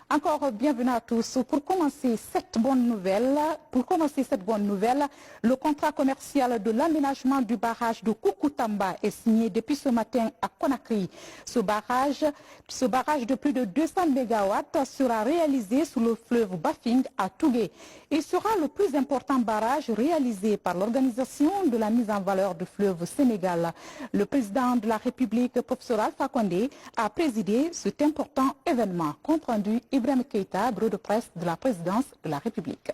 Encore bienvenue à tous. Pour commencer cette bonne nouvelle, le contrat commercial de l'aménagement du barrage de Koukountamba est signé depuis ce matin à Conakry. Ce barrage de plus de 200 MW sera réalisé sous le fleuve Bafing à Tougué. Il sera le plus important barrage réalisé par l'organisation de la mise en valeur du fleuve Sénégal. Le président de la République, professeur Alpha Condé, a présidé cet important événement. Compte rendu Ibrahim Keïta, bureau de presse de la présidence de la République.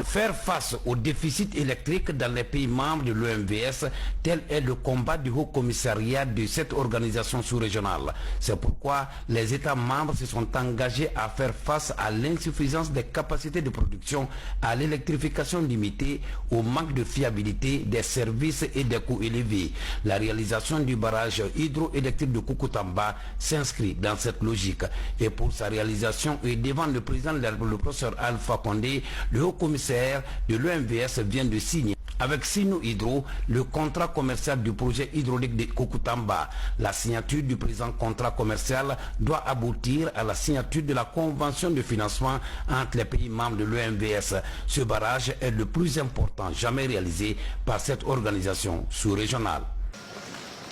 Faire face au déficit électrique dans les pays membres de l'OMVS, tel est le combat du Haut Commissariat de cette organisation sous-régionale. C'est pourquoi les États membres se sont engagés à faire face à l'insuffisance des capacités de production, à l'électrification limitée, au manque de fiabilité des services et des coûts élevés. La réalisation du barrage hydroélectrique de Koukountamba s'inscrit dans cette logique. Et pour sa réalisation, et devant le président de la République, le professeur Alpha Condé, le Haut Commissaire de l'OMVS vient de signer avec Sino Hydro le contrat commercial du projet hydraulique de Koukountamba. La signature du présent contrat commercial doit aboutir à la signature de la convention de financement entre les pays membres de l'OMVS. Ce barrage est le plus important jamais réalisé par cette organisation sous-régionale.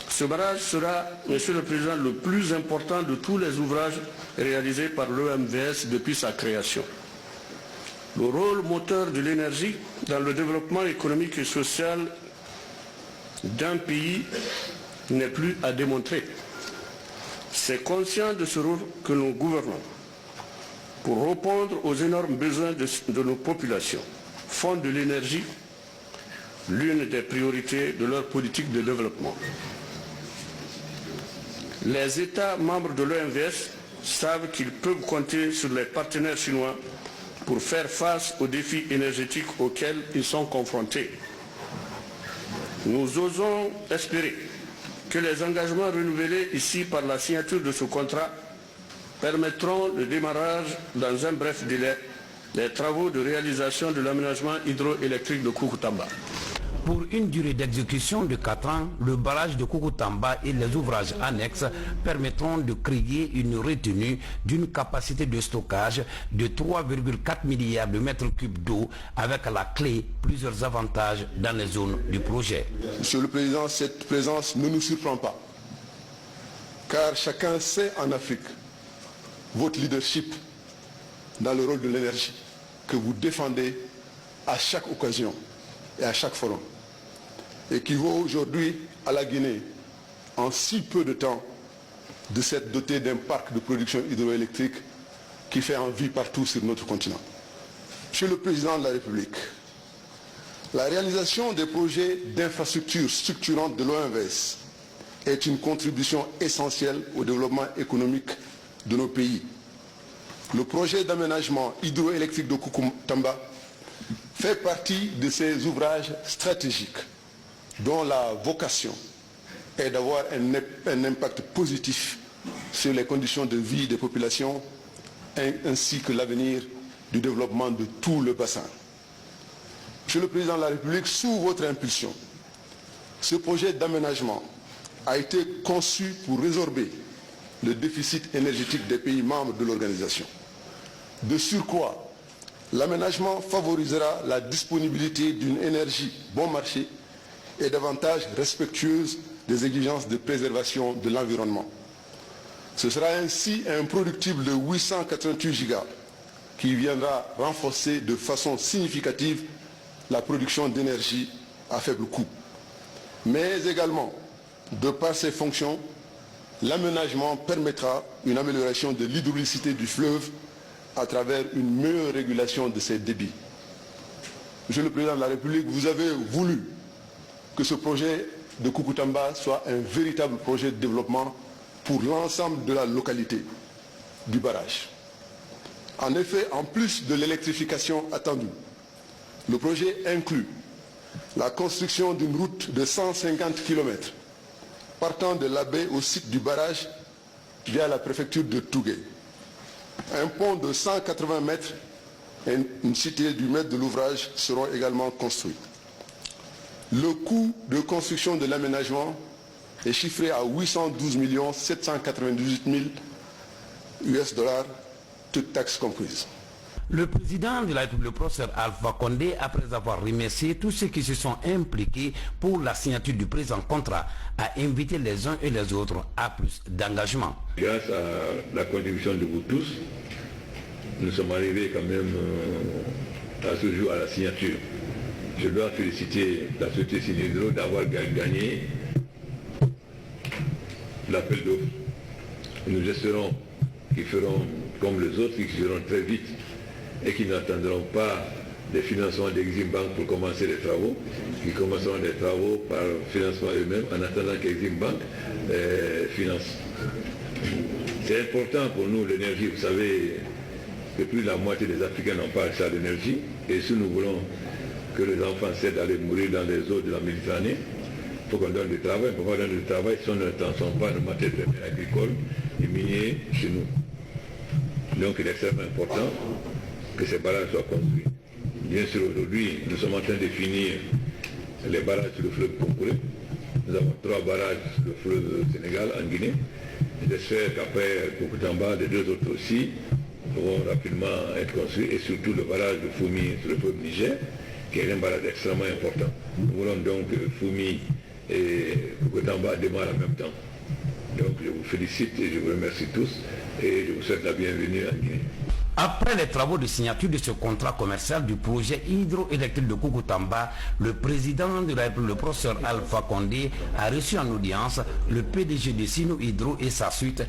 Ce barrage sera, Monsieur le Président, le plus important de tous les ouvrages réalisés par l'OMVS depuis sa création. Le rôle moteur de l'énergie dans le développement économique et social d'un pays n'est plus à démontrer. C'est conscient de ce rôle que nous gouvernons pour répondre aux énormes besoins de nos populations. Font de l'énergie l'une des priorités de leur politique de développement. Les États membres de l'OMVS savent qu'ils peuvent compter sur les partenaires chinois pour faire face aux défis énergétiques auxquels ils sont confrontés. Nous osons espérer que les engagements renouvelés ici par la signature de ce contrat permettront le démarrage dans un bref délai des travaux de réalisation de l'aménagement hydroélectrique de Koukountamba. Pour une durée d'exécution de 4 ans, le barrage de Koukountamba et les ouvrages annexes permettront de créer une retenue d'une capacité de stockage de 3,4 milliards de mètres cubes d'eau avec à la clé plusieurs avantages dans les zones du projet. Monsieur le Président, cette présence ne nous surprend pas, car chacun sait en Afrique votre leadership dans le rôle de l'énergie que vous défendez à chaque occasion et à chaque forum, et qui vaut aujourd'hui à la Guinée, en si peu de temps, de s'être doté d'un parc de production hydroélectrique qui fait envie partout sur notre continent. Monsieur le Président de la République, la réalisation des projets d'infrastructures structurantes de l'OMVS est une contribution essentielle au développement économique de nos pays. Le projet d'aménagement hydroélectrique de Koukountamba fait partie de ces ouvrages stratégiques dont la vocation est d'avoir un impact positif sur les conditions de vie des populations ainsi que l'avenir du développement de tout le bassin. Monsieur le Président de la République, sous votre impulsion, ce projet d'aménagement a été conçu pour résorber le déficit énergétique des pays membres de l'organisation. De surcroît, l'aménagement favorisera la disponibilité d'une énergie bon marché et davantage respectueuse des exigences de préservation de l'environnement. Ce sera ainsi un productible de 888 gigas qui viendra renforcer de façon significative la production d'énergie à faible coût. Mais également, de par ses fonctions, l'aménagement permettra une amélioration de l'hydraulicité du fleuve à travers une meilleure régulation de ses débits. Monsieur le Président de la République, vous avez voulu que ce projet de Koukountamba soit un véritable projet de développement pour l'ensemble de la localité du barrage. En effet, en plus de l'électrification attendue, le projet inclut la construction d'une route de 150 km partant de la baie au site du barrage via la préfecture de Tougué. Un pont de 180 mètres et une cité du maître de l'ouvrage seront également construits. Le coût de construction de l'aménagement est chiffré à 812 798 000 US dollars, toutes taxes comprises. Le président de la République, le professeur Alpha Condé, après avoir remercié tous ceux qui se sont impliqués pour la signature du présent contrat, a invité les uns et les autres à plus d'engagement. Grâce à la contribution de vous tous, nous sommes arrivés quand même à ce jour à la signature. Je dois féliciter la société Sinhydro d'avoir gagné l'appel d'offres. Nous espérons qu'ils feront comme les autres, qu'ils feront très vite et qui n'attendront pas des financements d'Exim Bank pour commencer les travaux, qui commenceront les travaux par financement eux-mêmes en attendant qu'Exim Bank finance. C'est important pour nous l'énergie, vous savez que plus de la moitié des Africains n'ont pas accès à l'énergie, et si nous voulons que les enfants cessent d'aller mourir dans les eaux de la Méditerranée, il faut qu'on donne du travail. Pour qu'on donne du travail, si on ne sont pas nos matières premières agricoles et minières chez nous. Donc il est extrêmement important que ces barrages soient construits. Bien sûr, aujourd'hui, nous sommes en train de finir les barrages sur le fleuve Concouré. Nous avons 3 barrages sur le fleuve Sénégal, en Guinée. J'espère qu'après Koukutamba, les 2 autres aussi vont rapidement être construits, et surtout le barrage de Foumi sur le fleuve Niger, qui est un barrage extrêmement important. Nous voulons donc que Foumi et Koukutamba démarrent en même temps. Donc je vous félicite et je vous remercie tous, et je vous souhaite la bienvenue en Guinée. Après les travaux de signature de ce contrat commercial du projet hydroélectrique de Koukutamba, le président de la République, le professeur Alpha Condé, a reçu en audience le PDG de Sino Hydro et sa suite.